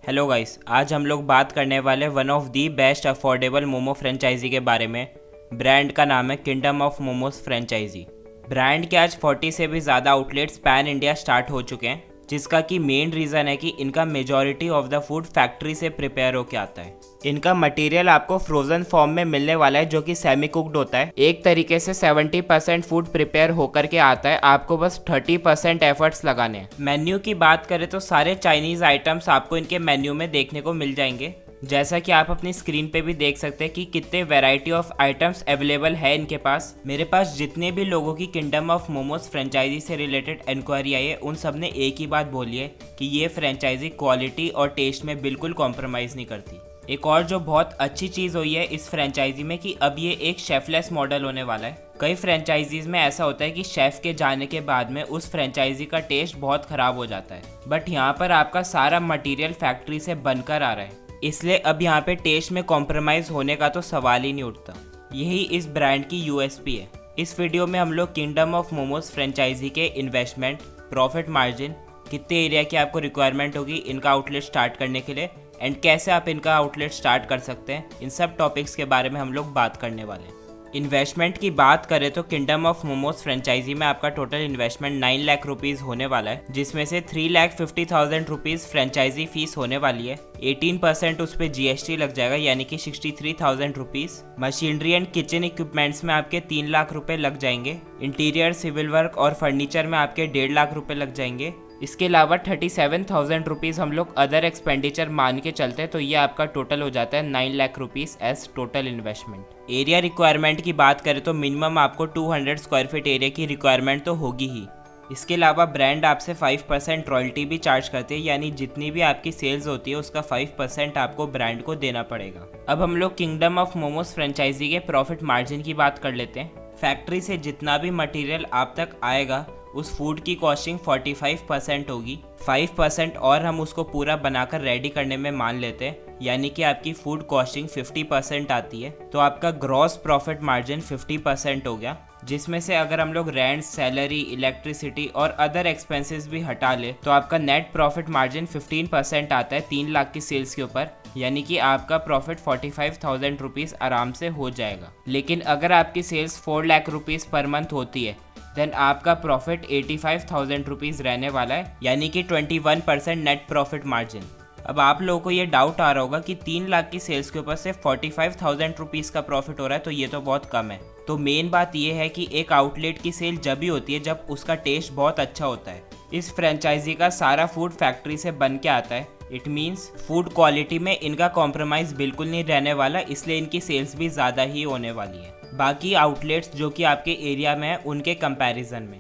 Hello guys, आज हम लोग बात करने वाले one of the best affordable momo franchisee के बारे में। ब्रांड का नाम है Kingdom of Momos franchisee. Brand के आज 40 से भी ज़्यादा आउटलेट्स पैन इंडिया स्टार्ट हो चुके हैं, जिसका कि मेन रीज़न है कि इनका majority of the food factory से प्रिपेयर होकर आता है। इनका मटेरियल आपको फ्रोजन फॉर्म में मिलने वाला है, जो कि सेमी कुक्ड होता है। एक तरीके से 70% फूड प्रिपेयर होकर के आता है, आपको बस 30% एफर्ट्स लगाने हैं। मेन्यू की बात करें तो सारे चाइनीज़ आइटम्स आपको इनके मेन्यू में देखने को मिल जाएंगे, जैसा कि आप अपनी स्क्रीन पे भी देख सकते हैं कि कितने वैरायटी ऑफ आइटम्स अवेलेबल है इनके पास। मेरे पास जितने भी लोगों की किंगडम ऑफ मोमोज फ्रेंचाइजी से रिलेटेड इंक्वायरी आई है, उन सब ने एक ही बात बोली है कि ये फ्रेंचाइजी क्वालिटी और टेस्ट में बिल्कुल कॉम्प्रोमाइज़ नहीं करती। एक और जो बहुत अच्छी चीज़ हुई है इस फ्रेंचाइजी में कि अब ये एक शेफलेस मॉडल होने वाला है। कई फ्रेंचाइजीज में ऐसा होता है कि शेफ़ के जाने के बाद में उस फ्रेंचाइजी का टेस्ट बहुत ख़राब हो जाता है, बट यहाँ पर आपका सारा मटेरियल फैक्ट्री से बनकर आ रहा है, इसलिए अब यहाँ पे टेस्ट में कॉम्प्रोमाइज़ होने का तो सवाल ही नहीं उठता। यही इस ब्रांड की यूएसपी है। इस वीडियो में हम लोग किंगडम ऑफ मोमोज फ्रेंचाइजी के इन्वेस्टमेंट, प्रॉफिट मार्जिन, कितने एरिया की आपको रिक्वायरमेंट होगी इनका आउटलेट स्टार्ट करने के लिए, एंड कैसे आप इनका आउटलेट स्टार्ट कर सकते हैं, इन सब टॉपिक्स के बारे में हम लोग बात करने वाले हैं। इन्वेस्टमेंट की बात करें तो किंगडम ऑफ मोमोज फ्रेंचाइजी में आपका टोटल इन्वेस्टमेंट 9 लाख रुपीज़ होने वाला है, जिसमें से 3,50,000 रुपीज़ फ्रेंचाइजी फीस होने वाली है। 18% उस पर जीएसटी लग जाएगा, यानी कि 63,000 rupees. Machinery and kitchen equipments में आपके 3 लाख रुपए लग जाएंगे। इंटीरियर, सिविल वर्क और फर्नीचर में आपके 1.5 लाख रुपए लग जाएंगे। इसके अलावा 37,000 रुपीज़ हम लोग अदर एक्सपेंडिचर मान के चलते हैं, तो ये आपका टोटल हो जाता है 9 lakh rupees as total investment. Area requirement की बात करें तो मिनिमम आपको 200 स्क्वायर फीट एरिया की रिक्वायरमेंट तो होगी ही। इसके अलावा ब्रांड आपसे 5% रॉयल्टी भी चार्ज करते हैं, यानी जितनी भी आपकी सेल्स होती है उसका 5% आपको ब्रांड को देना पड़ेगा। अब हम लोग किंगडम ऑफ मोमोज फ्रेंचाइजी के प्रॉफिट मार्जिन की बात कर लेते हैं। फैक्ट्री से जितना भी मटेरियल आप तक आएगा उस फूड की कॉस्टिंग 45% होगी। 5% और हम उसको पूरा बनाकर रेडी करने में मान लेते हैं, यानी कि आपकी फूड कॉस्टिंग 50% आती है, तो आपका ग्रॉस प्रॉफिट मार्जिन 50% हो गया, जिसमें से अगर हम लोग रेंट, सैलरी, इलेक्ट्रिसिटी और अदर एक्सपेंसेस भी हटा ले तो आपका नेट प्रॉफिट मार्जिन 15% आता है 3 लाख की सेल्स के ऊपर, यानी कि आपका प्रॉफिट 45,000 रुपीज़ आराम से हो जाएगा। लेकिन अगर आपकी sales 4 lakh rupees per month होती है देन आपका प्रॉफिट 85,000 रुपीज़ रहने वाला है, यानी कि 21% नेट प्रॉफिट मार्जिन। अब आप लोगों को ये डाउट आ रहा होगा कि 3 लाख की सेल्स के ऊपर से 45,000 रुपीज़ का प्रॉफिट हो रहा है, तो ये तो बहुत कम है। तो मेन बात ये है कि एक आउटलेट की सेल जब भी होती है जब उसका टेस्ट बहुत अच्छा होता है। इस फ्रेंचाइजी का सारा फूड फैक्ट्री से बन के आता है, इट मीन्स फूड क्वालिटी में इनका कॉम्प्रोमाइज़ बिल्कुल नहीं रहने वाला, इसलिए इनकी सेल्स भी ज़्यादा ही होने वाली है बाकी आउटलेट्स जो कि आपके एरिया में है उनके कंपैरिजन में।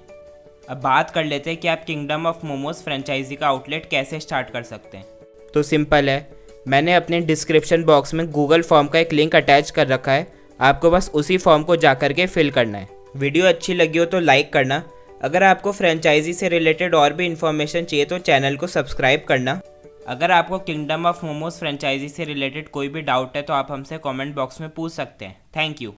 अब बात कर लेते हैं कि आप किंगडम ऑफ मोमोज फ्रेंचाइजी का आउटलेट कैसे स्टार्ट कर सकते हैं। तो सिंपल है, मैंने अपने डिस्क्रिप्शन बॉक्स में गूगल फॉर्म का एक लिंक अटैच कर रखा है, आपको बस उसी फॉर्म को जा कर के फिल करना है। वीडियो अच्छी लगी हो तो लाइक करना। अगर आपको फ्रेंचाइजी से रिलेटेड और भी इन्फॉर्मेशन चाहिए तो चैनल को सब्सक्राइब करना। अगर आपको किंगडम ऑफ मोमोज फ्रेंचाइजी से रिलेटेड कोई भी डाउट है तो आप हमसे कमेंट बॉक्स में पूछ सकते हैं। Thank you.